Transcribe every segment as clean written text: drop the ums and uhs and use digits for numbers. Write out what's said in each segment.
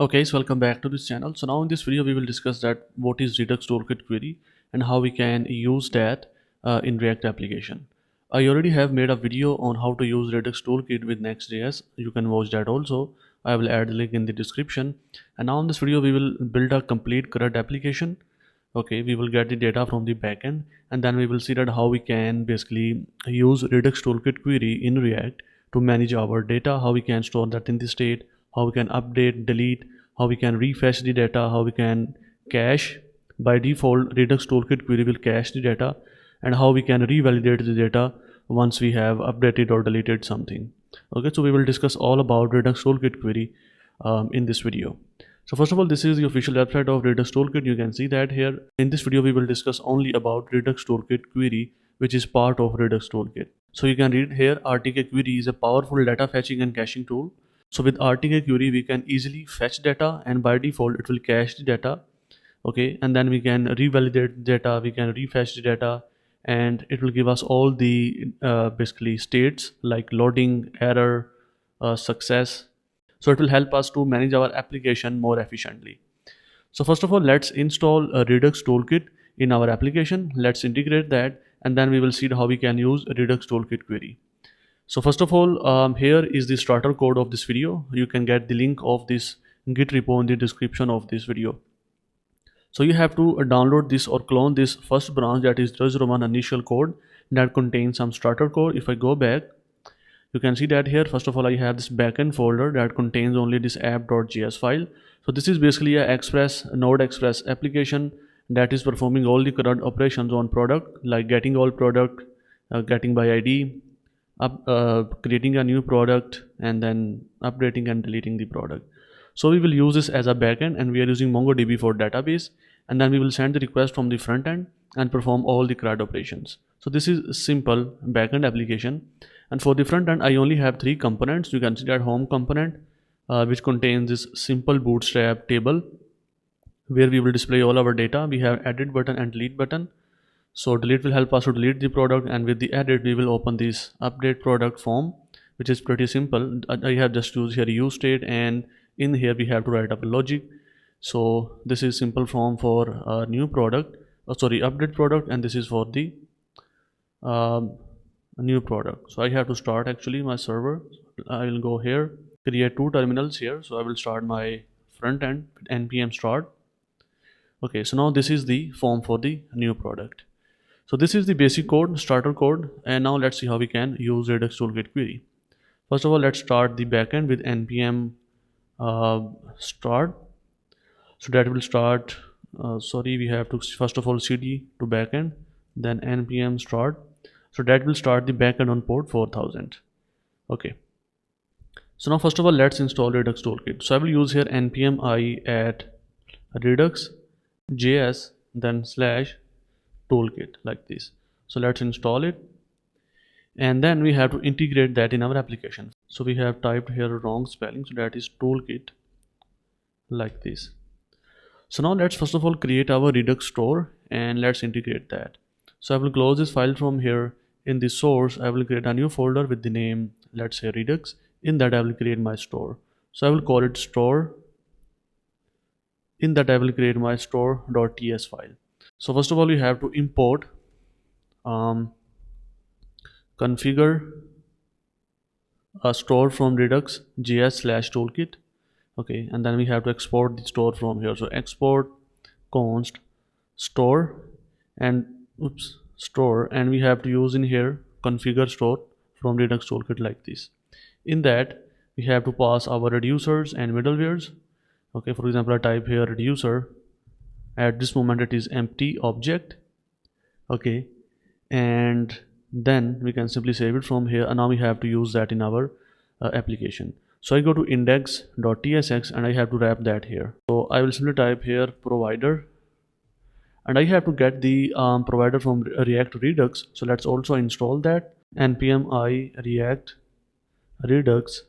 Okay, so welcome back to this channel. So now in this video we will discuss that what is Redux Toolkit Query and how we can use that in React application. I already have made a video on how to use Redux Toolkit with Next.js. You can watch that also. I will add the link in the description. And now in this video we will build a complete CRUD application. Okay, we will get the data from the backend, and then we will see that how we can basically use Redux Toolkit Query in React to manage our data, how we can store that in the state, how we can update, delete, how we can refresh the data, how we can cache. By default, Redux Toolkit Query will cache the data, and how we can revalidate the data once we have updated or deleted something. Okay, so we will discuss all about Redux Toolkit Query in this video. So first of all, this is the official website of Redux Toolkit. You can see that here. In this video, we will discuss only about Redux Toolkit Query, which is part of Redux Toolkit. So you can read here, RTK Query is a powerful data fetching and caching tool. So with RTK Query, we can easily fetch data, and by default, it will cache the data. Okay, and then we can revalidate data, we can refresh the data, and it will give us all the basically states like loading, error, success. So it will help us to manage our application more efficiently. So first of all, let's install a Redux Toolkit in our application. Let's integrate that, and then we will see how we can use Redux Toolkit Query. So first of all, here is the starter code of this video. You can get the link of this Git repo in the description of this video. So you have to download this or clone this first branch, that is 001 initial code that contains some starter code. If I go back, you can see that here, first of all, I have this backend folder that contains only this app.js file. So this is basically a Node Express application that is performing all the current operations on product, like getting all product, getting by ID, creating a new product, and then updating and deleting the product. So we will use this as a backend, and we are using MongoDB for database, and then we will send the request from the front end and perform all the CRUD operations. So this is a simple backend application. And for the front end, I only have 3 components. You can see that home component, which contains this simple bootstrap table where we will display all our data. We have edit button and delete button. So delete will help us to delete the product, and with the edit we will open this update product form, which is pretty simple. I have just used here use state, and in here we have to write up a logic. So this is simple form for a new product, update product, and this is for the new product. So I have to start actually my server. I will go here, create 2 terminals here. So I will start my front end with npm start. Okay, so now this is the form for the new product. So this is the basic code, starter code, and now let's see how we can use Redux Toolkit Query. First of all, let's start the backend with npm start. So that will start, we have to first of all cd to backend, then npm start. So that will start the backend on port 4000. Okay. So now first of all, let's install Redux Toolkit. So I will use here npm I at redux.js, then /toolkit like this. So let's install it, and then we have to integrate that in our application. So we have typed here wrong spelling, so that is toolkit like this. So now let's first of all create our Redux store, and let's integrate that. So I will close this file from here. In the source, I will create a new folder with the name, let's say Redux. In that I will create my store. So I will call it store. In that I will create my store.ts file. So first of all, we have to import configure a store from redux.js/toolkit. Okay, and then we have to export the store from here. So export const store and store, and we have to use in here configure store from Redux Toolkit like this. In that we have to pass our reducers and middlewares. Okay, for example, I type here reducer. At this moment it is empty object. Okay, and then we can simply save it from here, and now we have to use that in our application. So I go to index.tsx, and I have to wrap that here. So I will simply type here provider, and I have to get the provider from React Redux. So let's also install that, npm I React Redux,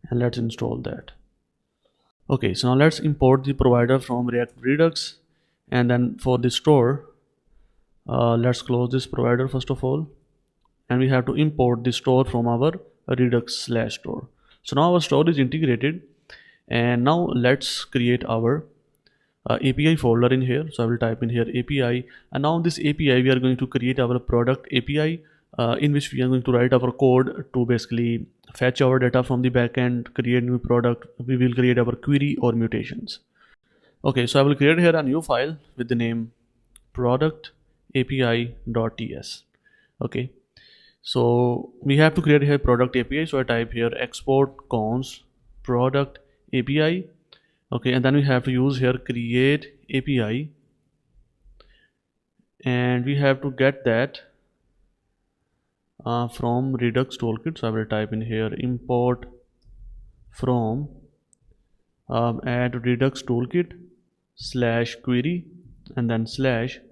and let's install that. Okay, so now let's import the provider from React Redux, and then for the store, let's close this provider first of all, and we have to import the store from our Redux/store. So now our store is integrated, And now let's create our API folder in here. So I will type in here API, and now in this API we are going to create our product API, in which we are going to write our code to basically fetch our data from the backend, create new product. We will create our query or mutations. Okay, so I will create here a new file with the name product api.ts. Okay, so we have to create here product API. So I type here export const product API. Okay, and then we have to use here create API, and we have to get that from Redux Toolkit. So I will type in here import from add Redux Toolkit / query and then /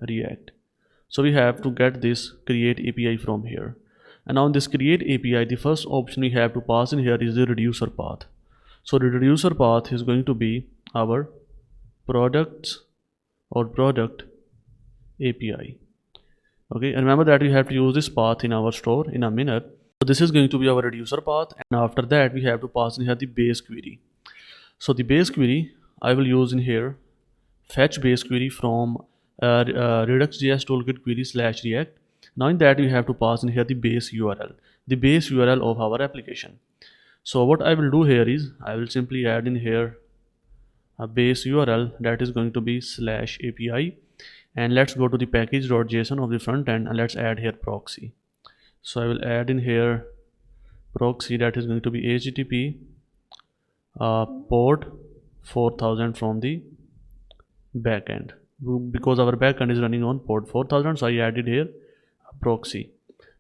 react. So we have to get this create API from here. And now in this create API, the first option we have to pass in here is the reducer path. So the reducer path is going to be our products or product API. Okay, and remember that we have to use this path in our store in a minute. So this is going to be our reducer path, and after that we have to pass in here the base query. So the base query I will use in here fetch base query from Redux.js toolkit query / react. Now in that we have to pass in here the base URL of our application. So what I will do here is I will simply add in here a base URL that is going to be /API, and let's go to the package.json of the front end and let's add here proxy. So I will add in here proxy that is going to be HTTP port 4000 from the backend, because our backend is running on port 4000. So I added here proxy.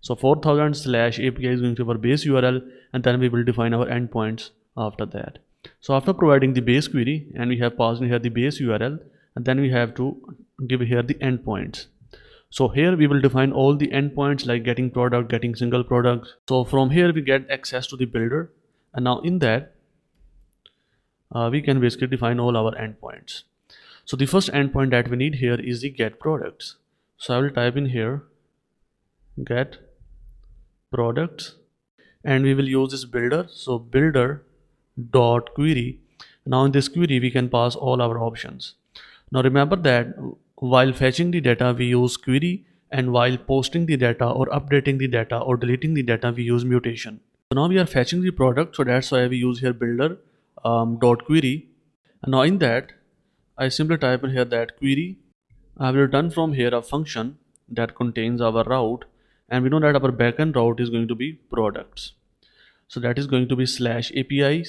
So 4000 /API is going to be our base URL, and then we will define our endpoints after that. So after providing the base query and we have passed in here the base URL, and then we have to give here the endpoints. So here we will define all the endpoints like getting product, getting single product. So from here we get access to the builder, and now in that we can basically define all our endpoints. So the first endpoint that we need here is the get products. So I will type in here get products, and we will use this builder. So builder dot query. Now in this query we can pass all our options. Now remember that while fetching the data we use query, and while posting the data or updating the data or deleting the data we use mutation. So now we are fetching the product, so that's why we use here builder dot query. And now in that I simply type in here that query. I will return from here a function that contains our route, and we know that our backend route is going to be products. So that is going to be /API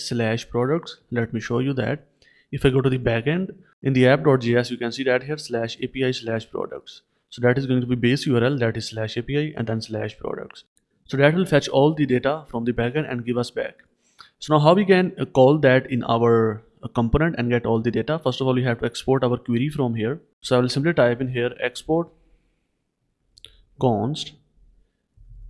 /products. Let me show you that. If I go to the backend in the app.js, you can see that here /API /products. So that is going to be base URL, that is /API and then /products. So that will fetch all the data from the backend and give us back. So now how we can call that in our component and get all the data? First of all, we have to export our query from here. So I will simply type in here export const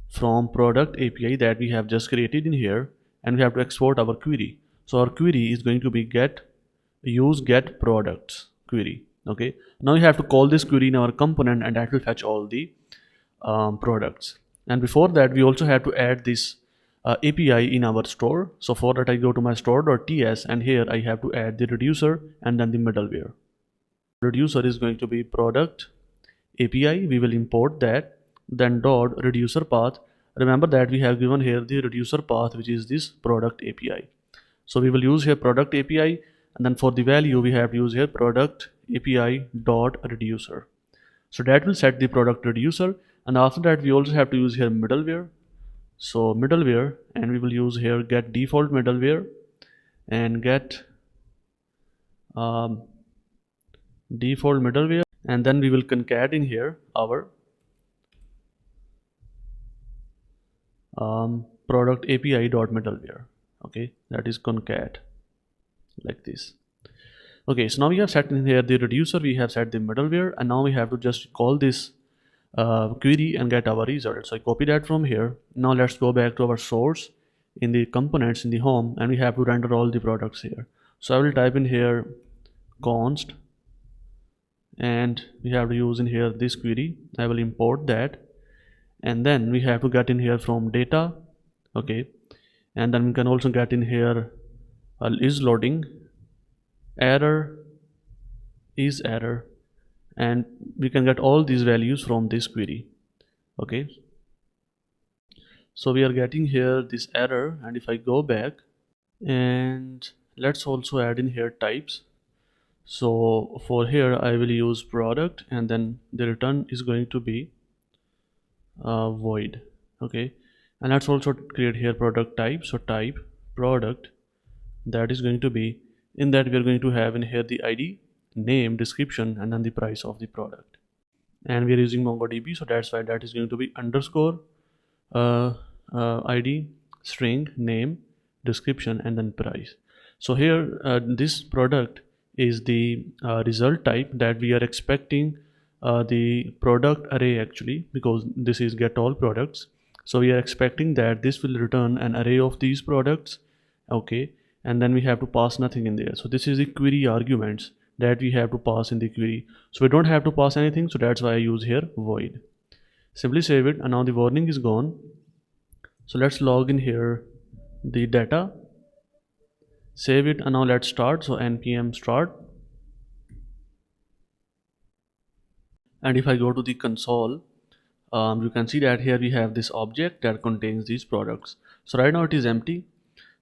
from product API that we have just created in here, and we have to export our query. So our query is going to be use get products query. Okay, now we have to call this query in our component, and that will fetch all the products. And before that we also have to add this API in our store. So for that I go to my store.ts, and here I have to add the reducer and then the middleware. Reducer is going to be product API. We will import that, then dot reducer path. Remember that we have given here the reducer path, which is this product API. So we will use here product API, and then for the value we have to use here product API dot reducer. So that will set the product reducer, and after that we also have to use here middleware. So middleware, and we will use here get default middleware and get default middleware, and then we will concat in here our product API dot middleware. Okay, that is concat like this. Okay, so now we have set in here the reducer, we have set the middleware, and now we have to just call this query and get our result. So I copy that from here. Now let's go back to our source in the components in the home, and we have to render all the products here. So I will type in here const, and we have to use in here this query. I will import that, and then we have to get in here from data. Okay, and then we can also get in here is loading, error is error, and we can get all these values from this query. Okay, so we are getting here this error, and if I go back, and let's also add in here types. So for here I will use product, and then the return is going to be void. Okay, and let's also create here product type. So type product, that is going to be, in that we are going to have in here the ID, name, description, and then the price of the product. And we are using MongoDB, so that's why that is going to be underscore ID, string, name, description, and then price. So here this product is the result type that we are expecting the product array, actually, because this is get all products. So we are expecting that this will return an array of these products. Okay, and then we have to pass nothing in there. So this is the query arguments that we have to pass in the query. So we don't have to pass anything, so that's why I use here void. Simply save it, and now the warning is gone. So let's log in here the data, save it, and now let's start. So npm start, and if I go to the console, you can see that here we have this object that contains these products. So right now it is empty.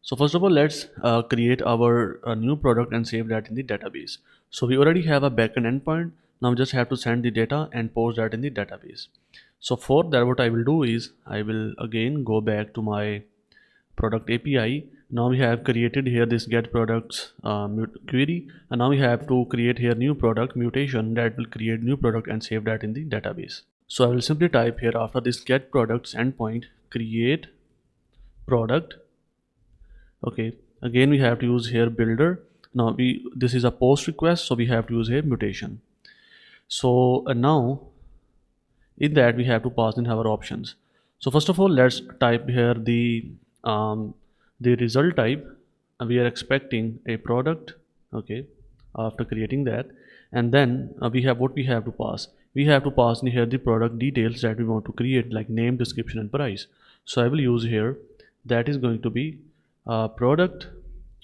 So first of all, let's create our new product and save that in the database. So we already have a backend endpoint. Now we just have to send the data and post that in the database. So for that, what I will do is I will again go back to my product API. Now we have created here this get products query, and now we have to create here new product mutation that will create new product and save that in the database. So I will simply type here after this get products endpoint create product. Okay, again we have to use here builder. Now this is a post request, so we have to use here mutation. So now in that we have to pass in our options. So first of all, let's type here the result type, and we are expecting a product. Okay, after creating that, and then we have what we have to pass. We have to pass in here the product details that we want to create, like name, description, and price. So I will use here, that is going to be product,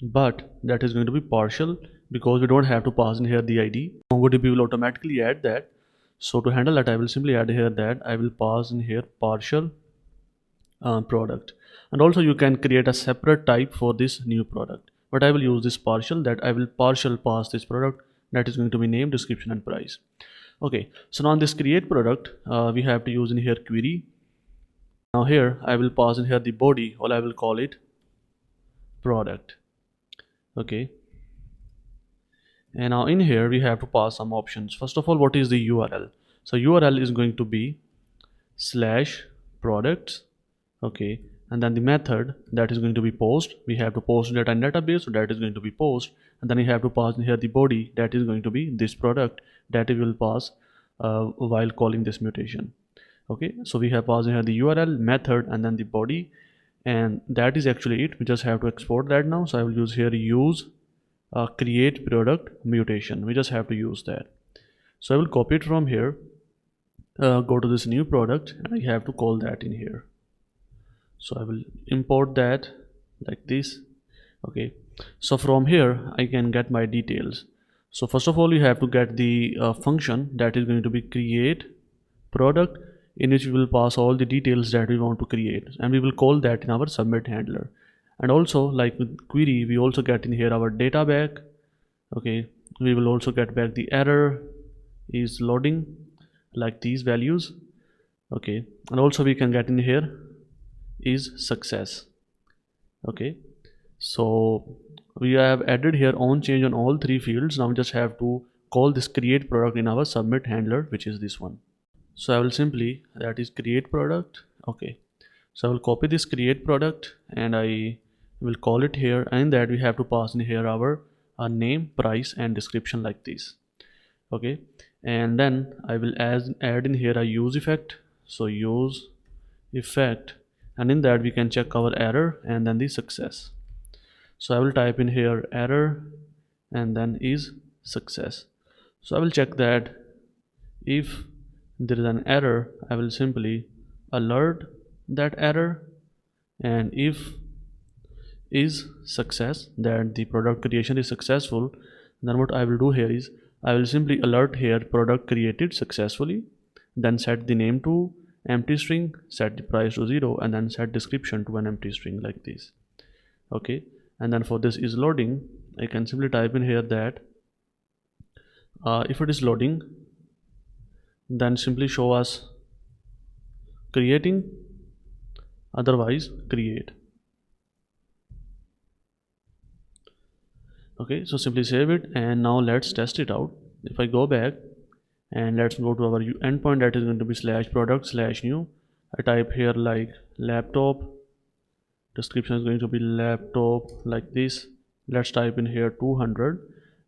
but that is going to be partial because we don't have to pass in here the ID. MongoDB will automatically add that. So to handle that, I will simply add here that I will pass in here partial product, and also you can create a separate type for this new product, but I will use this partial, that I will partial pass this product, that is going to be name, description, and price. Okay, so now this create product we have to use in here query. Now here I will pass in here the body, or I will call it product. Okay, and now in here we have to pass some options. First of all, what is the URL? So URL is going to be /products. Okay, and then the method, that is going to be post. We have to post data in database, so that is going to be post, and then we have to pass in here the body, that is going to be this product, that we will pass while calling this mutation. Okay, so we have passed in here the URL, method, and then the body, and that is actually it. We just have to export that now. So I will use here use create product mutation. We just have to use that. So I will copy it from here, go to this new product, and I have to call that in here. So I will import that like this. Okay, so from here I can get my details. So first of all, you have to get the function that is going to be create product, in which we will pass all the details that we want to create, and we will call that in our submit handler. And also, like with query, we also get in here our data back. Okay, we will also get back the error is loading, like these values. Okay, and also we can get in here is success. Okay, so we have added here on change on all three fields. Now we just have to call this create product in our submit handler, which is this one. So I will simply, that is create product. Okay, so I will copy this create product and I will call it here, and that we have to pass in here our name, price, and description like this. Okay, and then I will add in here a use effect. So use effect, and in that we can check our error and then the success. So I will type in here error and then is success. So I will check that if there is an error, I will simply alert that error, and if is success, that the product creation is successful, Then what I will do here is I will simply alert here product created successfully, then set the name to empty string, set the price to 0, and then set description to an empty string like this. Okay, and then for this is loading, I can simply type in here that if it is loading, then simply show us creating, otherwise create. Okay, so simply save it, and now let's test it out. If I go back and let's go to our endpoint, that is going to be /product/new. I type here like laptop, description is going to be laptop like this. Let's type in here 200.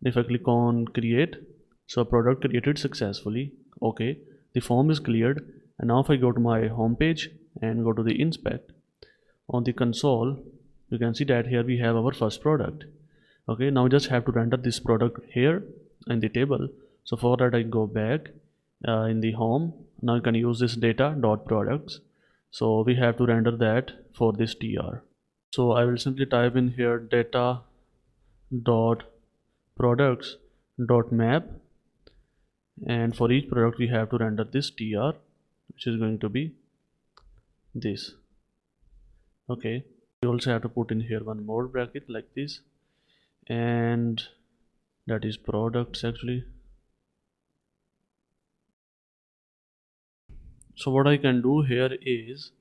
If I click on create, so product created successfully. Okay, the form is cleared, and now if I go to my home page and go to the inspect on the console, you can see that here we have our first product. Okay, now we just have to render this product here in the table. So for that I go back in the home. Now you can use this data.products. So we have to render that for this tr. So I will simply type in here data.products.map, and for each product we have to render this tr, which is going to be this. Okay, we also have to put in here one more bracket like this, and that is products actually. So what I can do here is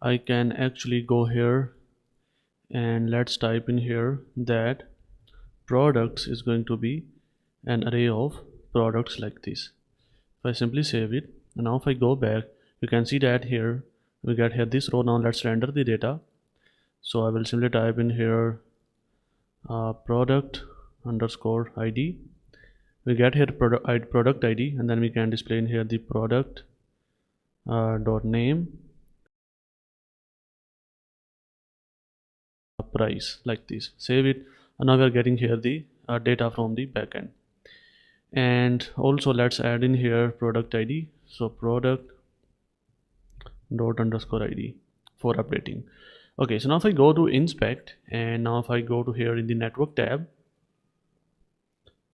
I can actually go here and let's type in here that products is going to be an array of products like this. If I simply save it, and now if I go back, you can see that here we get here this row. Now let's render the data. So I will simply type in here product underscore id. We get here product id, and then we can display in here the product dot name price like this. Save it, and now we are getting here the data from the backend. And also let's add in here product id. So product dot underscore id for updating. Okay, so now if I go to inspect, and now if I go to here in the network tab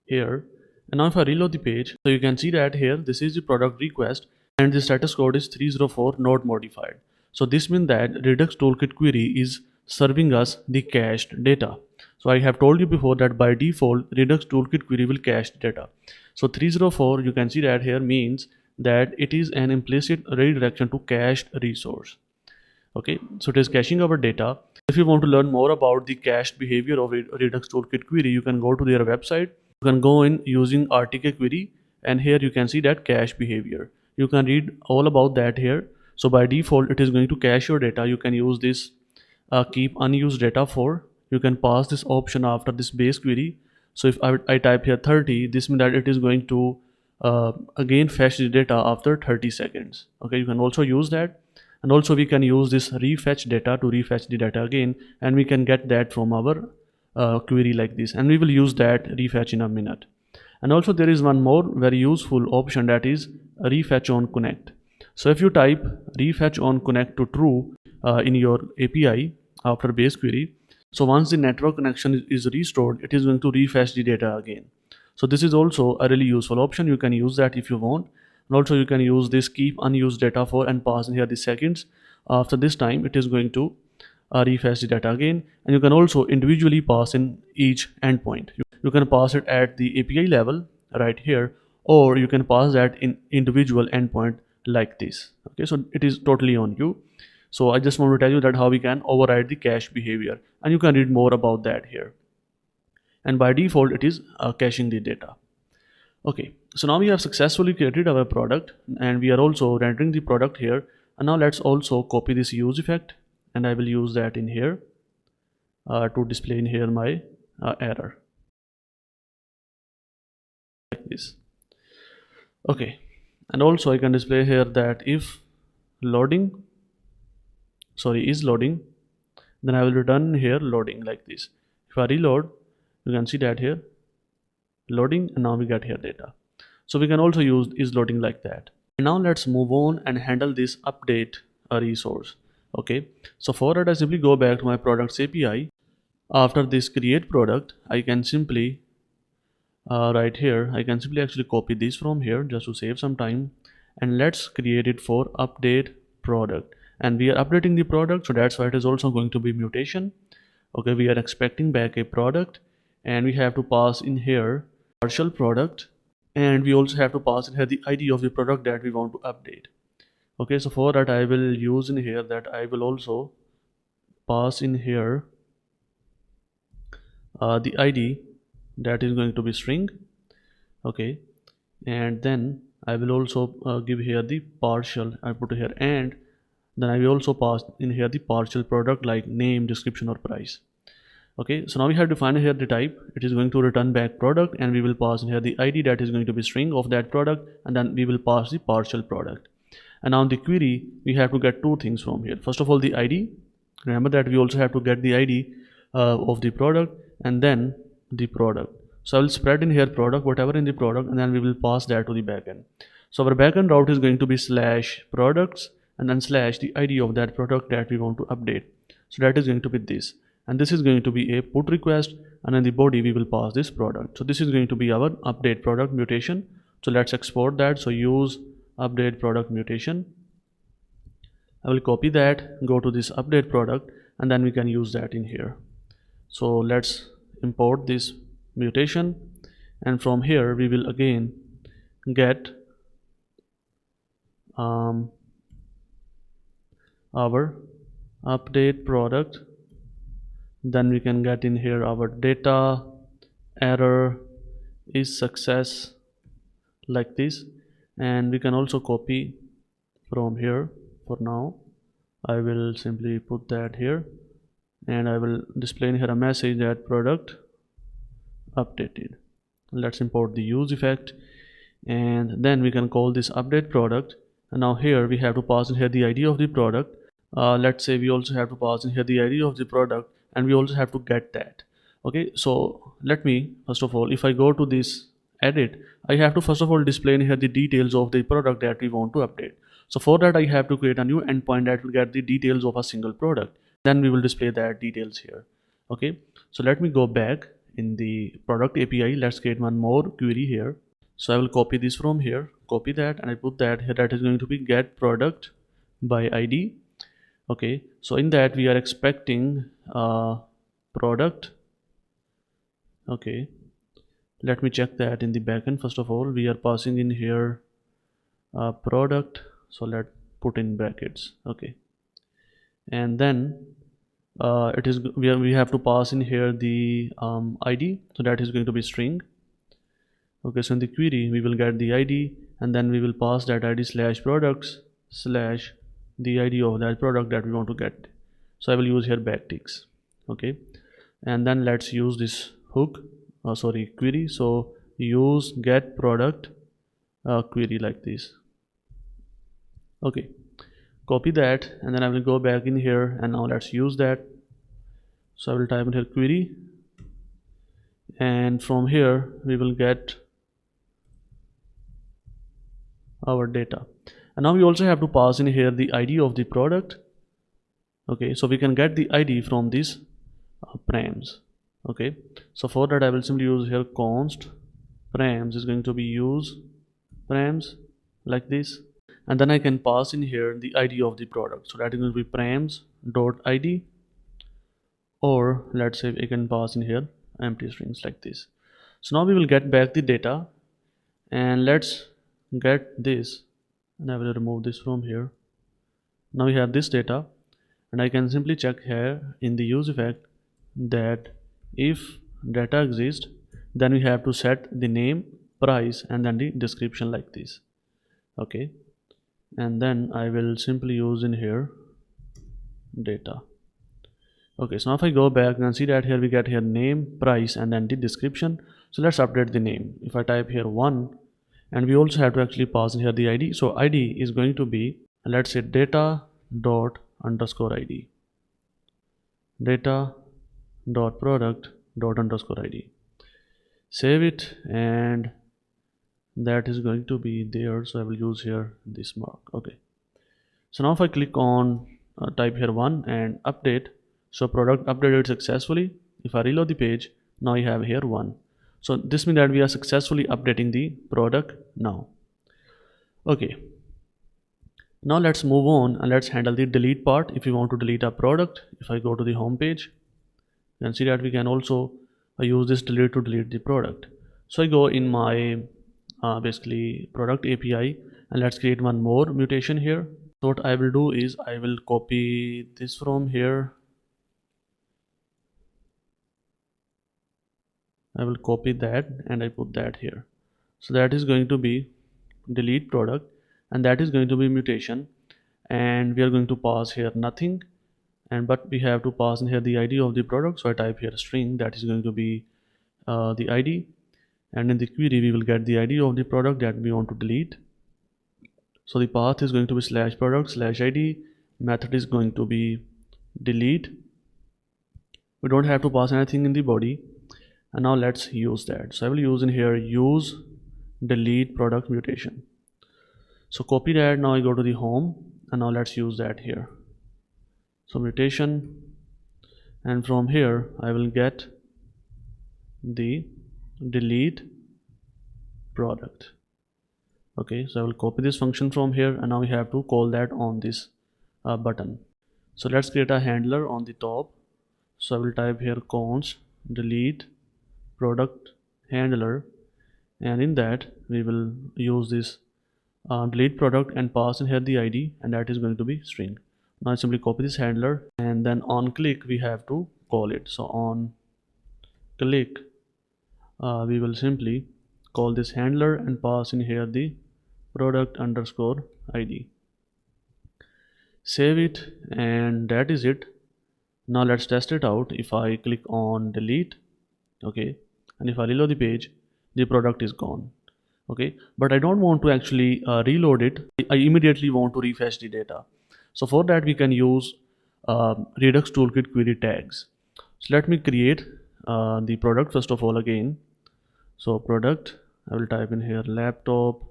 here, and now if I reload the page, so you can see that here this is the product request, and the status code is 304 not modified. So this means that Redux Toolkit Query is serving us the cached data. So I have told you before that by default Redux Toolkit Query will cache data. So 304, you can see that here means that it is an implicit redirection to cached resource. Okay, so it is caching our data. If you want to learn more about the cached behavior of Redux Toolkit Query, you can go to their website. You can go in using RTK Query, and here you can see that cache behavior. You can read all about that here. So by default it is going to cache your data. You can use this keep unused data for. You can pass this option after this base query. So if I type here 30, this means that it is going to again fetch the data after 30 seconds. Okay, you can also use that, and also we can use this refetch data to refetch the data again, and we can get that from our query like this, and we will use that refetch in a minute. And also there is one more very useful option, that is refetch on connect. So if you type refetch on connect to true in your API after base query, so once the network connection is restored, it is going to refetch the data again. So this is also a really useful option. You can use that if you want. And also you can use this keep unused data for and pass in here the seconds. After this time it is going to refetch the data again. And you can also individually pass in each endpoint. You can pass it at the API level right here, or you can pass that in individual endpoint like this. Okay, so it is totally on you. So I just want to tell you that how we can override the cache behavior, and you can read more about that here. And by default it is caching the data. Okay, so now we have successfully created our product, and we are also rendering the product here. And now let's also copy this use effect, and I will use that in here to display in here my error like this. Okay, and also I can display here that if loading is loading, then I will return here loading like this. If I reload, you can see that here loading, and now we get here data. So we can also use is loading like that. And now let's move on and handle this update a resource. Okay, so for that I simply go back to my products API. After this create product, I can simply right here, I can simply actually copy this from here just to save some time, and let's create it for update product. And we are updating the product, so that's why it is also going to be mutation. Okay, we are expecting back a product, and we have to pass in here partial product, and we also have to pass in here the ID of the product that we want to update. Okay, so for that I will use in here that I will also pass in here the ID that is going to be string. Okay, and then I will also give here the partial, I put here, and then I will also pass in here the partial product like name, description or price. Okay, so now we have defined here the type. It is going to return back product, and we will pass in here the ID that is going to be string of that product, and then we will pass the partial product. And now in the query we have to get two things from here. First of all, the ID. Remember that we also have to get the ID of the product, and then the product. So I will spread in here product, whatever in the product, and then we will pass that to the backend. So our backend route is going to be slash products and then slash the ID of that product that we want to update. So that is going to be this, and this is going to be a put request, and in the body we will pass this product. So this is going to be our update product mutation. So let's export that. So use update product mutation. I will copy that, go to this update product, and then we can use that in here. So let's import this mutation, and from here we will again get our update product. Then we can get in here our data error is success like this, and we can also copy from here. For now I will simply put that here, and I will display in here a message that product updated. Let's import the use effect, and then we can call this update product. And now here we have to pass in here the ID of the product. Let's say we also have to pass in here the ID of the product, and we also have to get that. Okay, so let me first of all, if I go to this edit, I have to first of all display in here the details of the product that we want to update. So for that I have to create a new endpoint that will get the details of a single product, then we will display that details here. Okay, so let me go back in the product API. Let's create one more query here. So I will copy this from here, copy that, and I put that here. That is going to be get product by ID. Okay, so in that we are expecting product. Okay, let me check that in the backend. First of all, we are passing in here product, so let's put in brackets. Okay, and then we have to pass in here the ID, so that is going to be string. Okay, so in the query we will get the ID, and then we will pass that ID slash products slash the ID of that product that we want to get. So I will use here backticks. Okay, and then let's use this hook, query. So use get product query like this. Okay, copy that, and then I will go back in here, and now let's use that. So I will type in here query, and from here we will get our data. And now we also have to pass in here the ID of the product. Okay, so we can get the ID from these params. Okay, so for that I will simply use here const params is going to be use params like this, and then I can pass in here the ID of the product. So that is going to be params dot ID, or let's say I can pass in here empty strings like this. So now we will get back the data, and let's get this, and I will remove this from here. Now we have this data, and I can simply check here in the use effect that if data exists, then we have to set the name, price, and then the description like this. Okay, and then I will simply use in here data. Okay, so now if I go back and see that here we get here name, price, and then the description. So let's update the name. If I type here 1, and we also have to actually pass in here the ID. So ID is going to be, let's say, data dot underscore ID, data dot product dot underscore ID. Save it, and that is going to be there. So I will use here this mark. Okay, so now if I click on type here 1 and update, so product updated successfully. If I reload the page, now I have here 1. So this means that we are successfully updating the product now. Okay, now let's move on and let's handle the delete part. If we want to delete a product, if I go to the home page, you can see that we can also use this delete to delete the product. So I go in my basically product API, and let's create one more mutation here. So what I will do is I will copy this from here. I will copy that and I put that here. So that is going to be delete product, and that is going to be mutation, and we are going to pass here nothing, and but we have to pass in here the ID of the product. So I type here string, that is going to be the ID, and in the query we will get the ID of the product that we want to delete. So the path is going to be slash product slash ID, method is going to be delete. We don't have to pass anything in the body, and now let's use that. So I will use in here use delete product mutation. So copy that, now I go to the home, and now let's use that here. So mutation, and from here I will get the delete product. Okay, so I will copy this function from here, and now we have to call that on this button. So let's create a handler on the top. So I will type here const delete product handler, and in that we will use this delete product and pass in here the ID, and that is going to be string. Now I simply copy this handler, and then on click we have to call it. So on click we will simply call this handler and pass in here the product underscore ID. Save it, and that is it. Now let's test it out. If I click on delete, okay, and if I reload the page, the product is gone. Okay, but I don't want to actually reload it. I immediately want to refresh the data. So for that we can use Redux Toolkit Query tags. So let me create the product first of all again. So product, I will type in here laptop,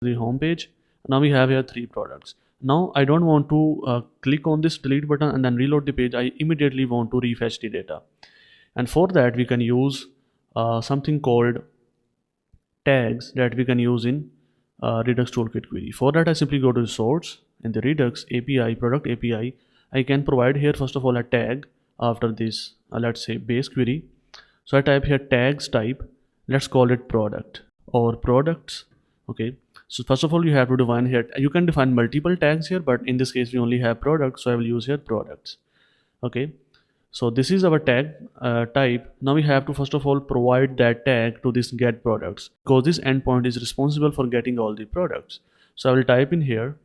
the home page. Now we have here 3 products. Now I don't want to click on this delete button and then reload the page. I immediately want to refresh the data, and for that we can use something called tags that we can use in Redux Toolkit Query. For that I simply go to the source. In the Redux API, product API, I can provide here first of all a tag after this let's say base query. So I type here tags type, let's call it product or products. Okay, so first of all you have to define here, you can define multiple tags here, but in this case we only have products, so I will use here products. Okay, so this is our tag type. Now we have to first of all provide that tag to this get products, because this endpoint is responsible for getting all the products. So I will type in here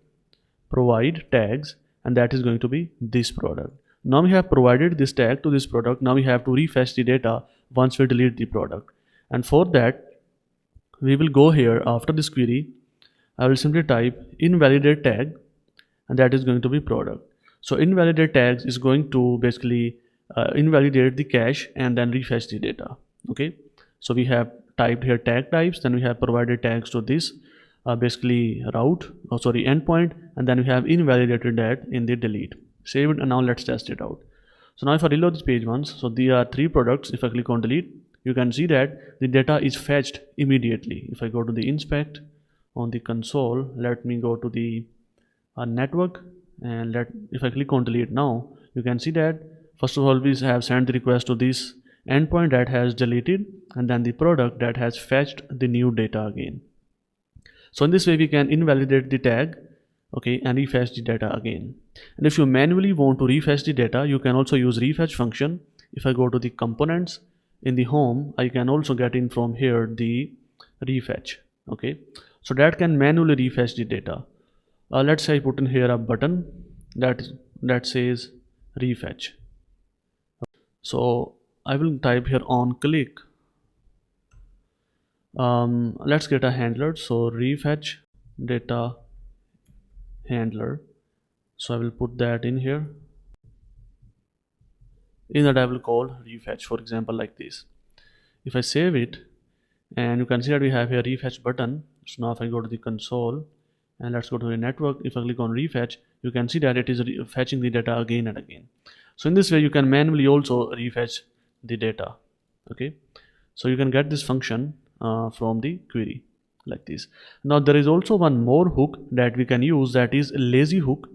provide tags, and that is going to be this product. Now we have provided this tag to this product. Now we have to refresh the data once we delete the product, and for that we will go here after this query. I will simply type invalidate tag, and that is going to be product. So invalidate tags is going to basically invalidate the cache and then refresh the data. Okay, so we have typed here tag types, then we have provided tags to this basically endpoint, and then we have invalidated that in the delete. Save it, and now let's test it out. So now if I reload this page once, so there are 3 products. If I click on delete, you can see that the data is fetched immediately. If I go to the inspect on the console, let me go to the network, and if I click on delete now, you can see that first of all we have sent the request to this endpoint that has deleted, and then the product that has fetched the new data again. So in this way we can invalidate the tag, okay, and refresh the data again. And if you manually want to refresh the data, you can also use refetch function. If I go to the components in the home, I can also get in from here the refetch. Okay, so that can manually refresh the data. Let's say I put in here a button that says refetch. So I will type here on click. Let's get a handler. So refetch data handler. So I will put that in here. In that I will call refetch, for example, like this. If I save it, and you can see that we have here refetch button. So now if I go to the console and let's go to the network, if I click on refetch, you can see that it is fetching the data again and again. So in this way you can manually also refetch the data. Okay, so you can get this function from the query like this. Now there is also one more hook that we can use, that is lazy hook.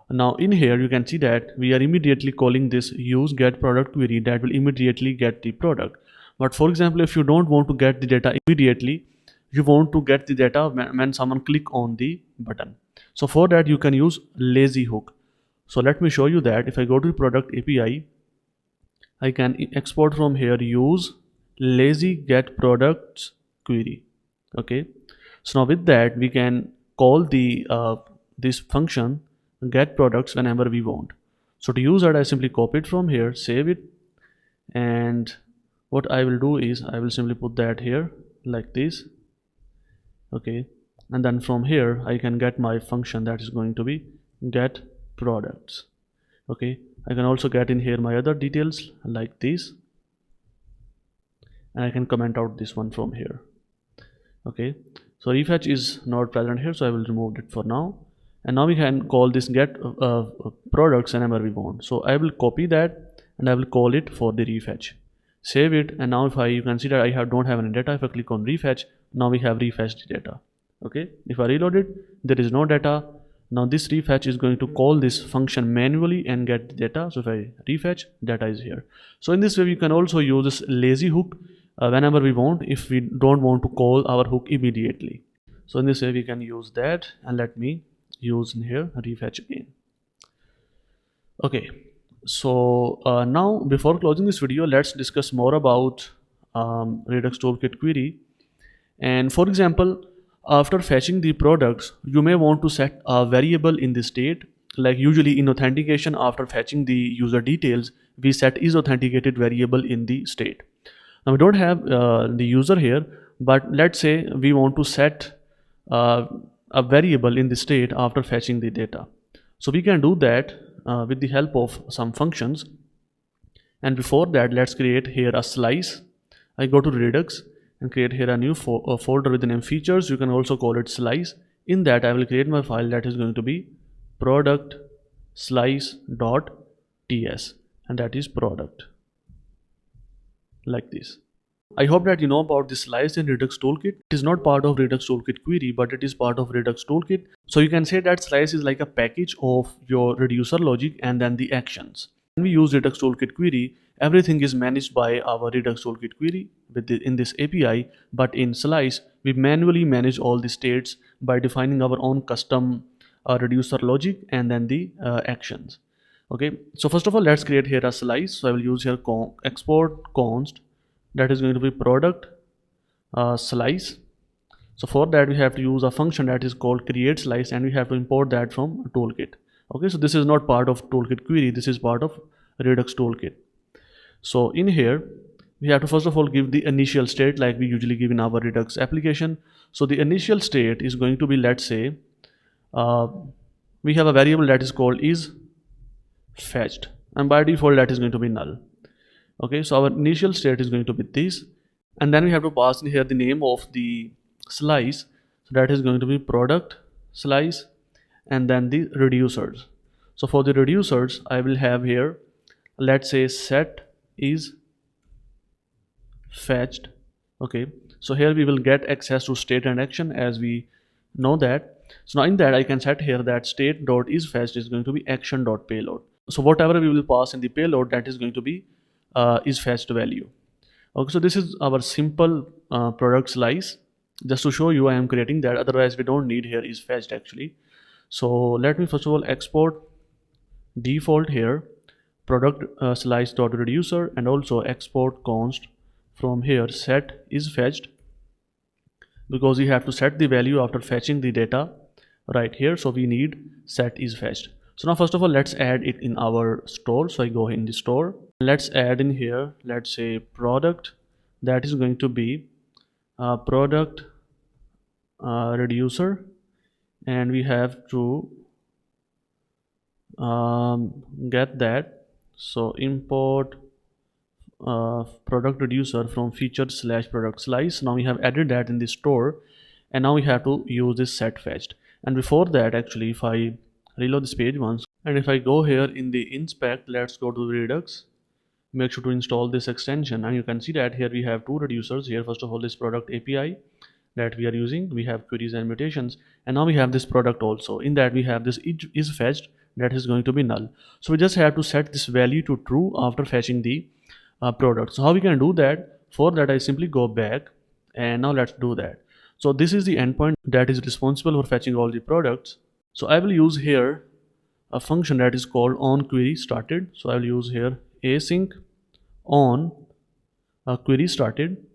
Now in here you can see that we are immediately calling this use get product query that will immediately get the product. But for example, if you don't want to get the data immediately, you want to get the data when someone click on the button. So for that you can use lazy hook. So let me show you that. If I go to product API, I can export from here use lazy get products query. Okay, so now with that we can call the this function get products whenever we want. So to use that, I simply copy it from here, save it, and what I will do is I will simply put that here like this. Okay, and then from here I can get my function that is going to be get products. Okay, I can also get in here my other details like this, and I can comment out this one from here. Okay, so refetch is not present here, so I will remove it for now. And now we can call this get products whenever we want. So I will copy that and I will call it for the refetch, save it, and now if you can see that I don't have any data. If I click on refetch, now we have refetched the data. Okay, if I reload it, there is no data. Now this refetch is going to call this function manually and get the data. So if I refetch, data is here. So in this way we can also use this lazy hook whenever we want, if we don't want to call our hook immediately. So in this way we can use that, and let me use in here refetch again. Okay, so now before closing this video, let's discuss more about Redux Toolkit Query. And for example, after fetching the products, you may want to set a variable in the state. Like usually in authentication, after fetching the user details, we set is authenticated variable in the state. Now we don't have the user here, but let's say we want to set a variable in the state after fetching the data. So we can do that with the help of some functions. And before that, let's create here a slice. I go to Redux and create here a new folder with the name features. You can also call it slice. In that I will create my file that is going to be product slice.ts, and that is product like this. I hope that you know about this slice in Redux Toolkit. It is not part of Redux Toolkit Query, but it is part of Redux Toolkit. So you can say that slice is like a package of your reducer logic and then the actions. When we use Redux Toolkit Query, everything is managed by our Redux Toolkit Query in this API, but in slice, we manually manage all the states by defining our own custom reducer logic and then the actions. Okay, so first of all, let's create here a slice. So I will use here export const, that is going to be product slice. So for that we have to use a function that is called create slice, and we have to import that from toolkit. Okay, so this is not part of Toolkit Query, this is part of Redux Toolkit. So in here we have to first of all give the initial state like we usually give in our Redux application. So the initial state is going to be, let's say we have a variable that is called is fetched, and by default that is going to be null. Okay, so our initial state is going to be this, and then we have to pass in here the name of the slice. So that is going to be product slice, and then the reducers. So for the reducers I will have here, let's say set is fetched. Okay, so here we will get access to state and action as we know that. So now in that I can set here that state.isFetched is going to be action.payload. So whatever we will pass in the payload, that is going to be is fetched value. Okay, so this is our simple product slice. Just to show you I am creating that, otherwise we don't need here is fetched actually. So let me first of all export default here product slice.reducer, and also export const from here set is fetched, because we have to set the value after fetching the data right here. So we need set is fetched. So now first of all let's add it in our store. So I go in the store, let's add in here, let's say product, that is going to be product reducer, and we have to get that. So import product reducer from feature/product slice. Now we have added that in the store, and now we have to use this set fetched. And before that, actually if I reload this page once, And if I go here in the inspect, let's go to Redux. Make sure to install this extension, and you can see that here we have two reducers here. First of all, this product API that we are using, we have queries and mutations, and now we have this product also. In that we have this is fetched, that is going to be null. So we just have to set this value to true after fetching the product. So how we can do that? For that I simply go back, and now let's do that. So this is the endpoint that is responsible for fetching all the products. So I will use here a function that is called onQueryStarted. So I will use here async on query started.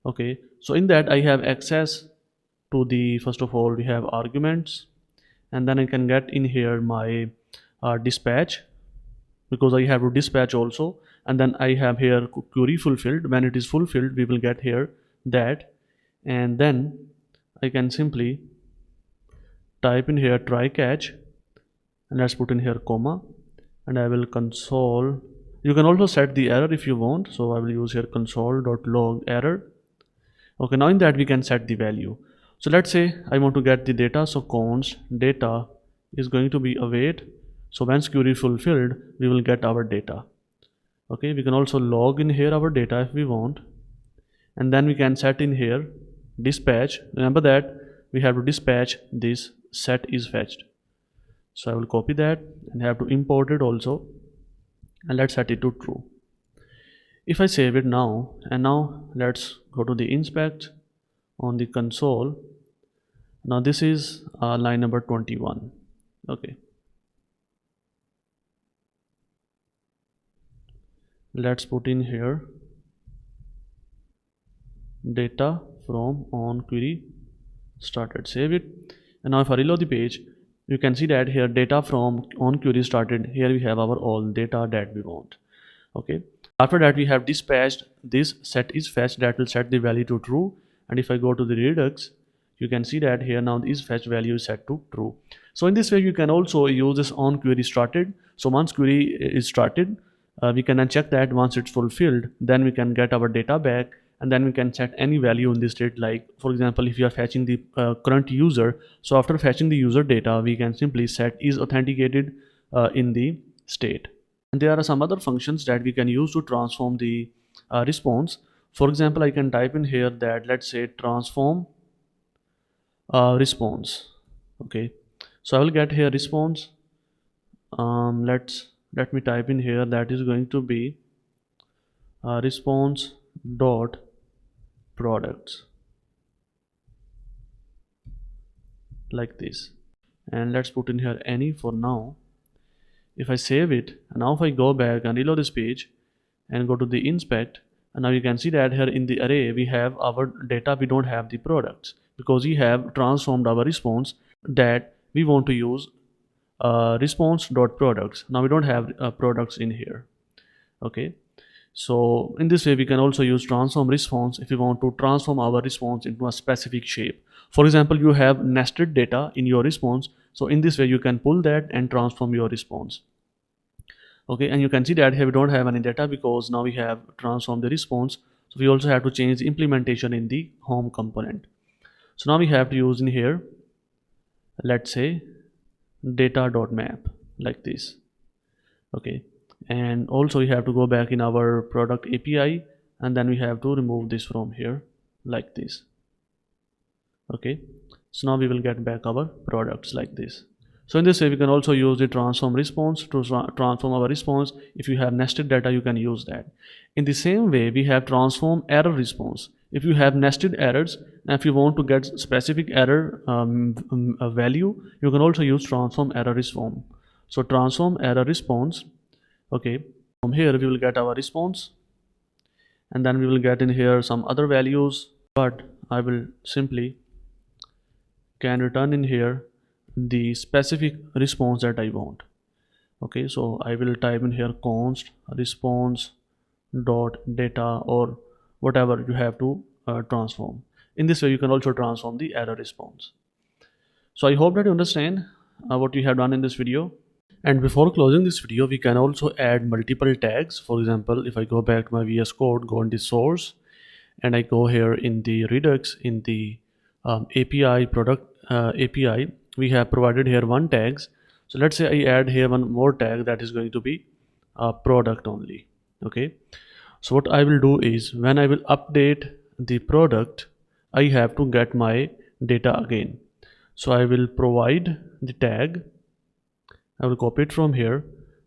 Okay, so in that I have access to the, first of all we have arguments, and then I can get in here my dispatch, because I have to dispatch also, and then I have here query fulfilled. When it is fulfilled, we will get here that, and then I can simply type in here try catch, and let's put in here comma, and I will console. You can also set the error if you want, so I will use here console.log error. Okay, now in that we can set the value. So let's say I want to get the data, so const data is going to be await. So once query fulfilled, we will get our data. Okay, we can also log in here our data if we want, and then we can set in here dispatch. Remember that we have to dispatch this set is fetched. So I will copy that and have to import it also, and let's set it to true. If I save it now, and now let's go to the inspect on the console. Now this is line number 21. Okay, let's put in here data from on query started. Save it, and now if I reload the page, you can see that here data from on query started. Here we have our all data that we want. Okay, after that we have dispatched this set is fetched, that will set the value to true. And if I go to the Redux, you can see that here now is fetch value is set to true. So in this way you can also use this on query started. So once query is started, we can uncheck that. Once it's fulfilled, then we can get our data back, and then we can set any value in this state. Like for example, if you are fetching the current user, so after fetching the user data, we can simply set is authenticated in the state. And there are some other functions that we can use to transform the response. For example, I can type in here that, let's say, transform response. Okay, so I will get here response. Let me type in here that is going to be response dot products, like this, and let's put in here any for now. If I save it, and now if I go back and reload this page and go to the inspect, and now you can see that here in the array we have our data, we don't have the products, because we have transformed our response that we want to use response.products. Now we don't have products in here. Okay, so in this way we can also use transform response if you want to transform our response into a specific shape. For example, you have nested data in your response, so in this way you can pull that and transform your response. Okay, and you can see that here we don't have any data because now we have transformed the response. So we also have to change the implementation in the home component. So now we have to use in here, let's say, data.map, like this. Okay, and also we have to go back in our product API, and then we have to remove this from here, like this. Okay, so now we will get back our products like this. So in this way we can also use the transform response to transform our response. If you have nested data, you can use that. In the same way, we have transform error response. If you have nested errors, and if you want to get specific error value, you can also use transform error response. So transform error response. Okay, from here we will get our response, and then we will get in here some other values, but I will simply can return in here the specific response that I want. Okay, so I will type in here const response dot data, or whatever you have to transform. In this way you can also transform the error response. So I hope that you understand what we have done in this video. And before closing this video, we can also add multiple tags. For example, if I go back to my VS Code, go in the source, and I go here in the Redux, in the API product API, we have provided here one tags. So let's say I add here one more tag that is going to be product only. Okay, so what I will do is when I will update the product, I have to get my data again. So I will provide the tag, I will copy it from here,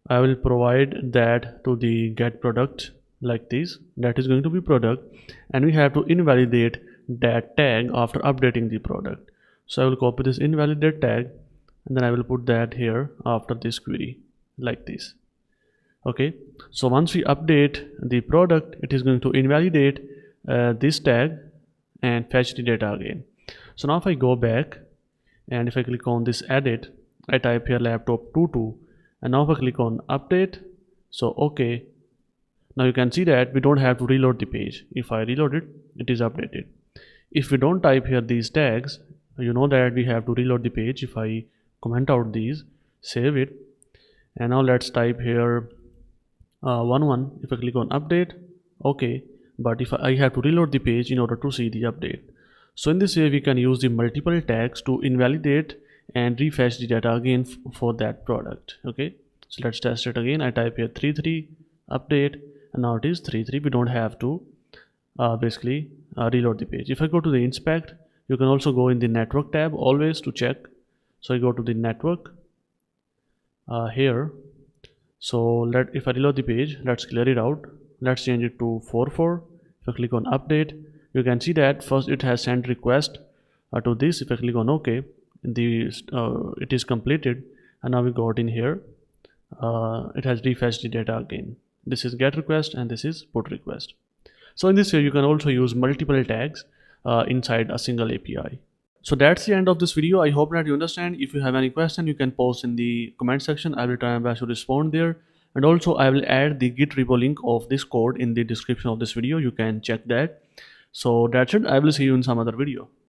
I will provide that to the get product like this, that is going to be product, and we have to invalidate that tag after updating the product. So I will copy this invalidate tag and then I will put that here after this query like this. Okay, so once we update the product, it is going to invalidate this tag and fetch the data again. So now if I go back and if I click on this edit, I type here laptop 22, and now if I click on update, so okay, now you can see that we don't have to reload the page. If I reload it, it is updated. If we don't type here these tags, you know that we have to reload the page. If I comment out these, save it, and now let's type here 11. If I click on update, okay, but if I have to reload the page in order to see the update. So in this way we can use the multiple tags to invalidate and refresh the data again for that product. Okay, so let's test it again. I type here 33 update, and now it is 33. We don't have to basically reload the page. If I go to the inspect, you can also go in the network tab always to check. So I go to the network here. So if I reload the page, let's clear it out. Let's change it to 44. If I click on update, you can see that first it has sent request to this. If I click on OK, it is completed, and now we got in here. It has refreshed the data again. This is get request and this is put request. So in this way you can also use multiple tags inside a single API. So that's the end of this video. I hope that you understand. If you have any question, you can post in the comment section. I will try my best to respond there. And also I will add the Git repo link of this code in the description of this video. You can check that. So that's it. I will see you in some other video.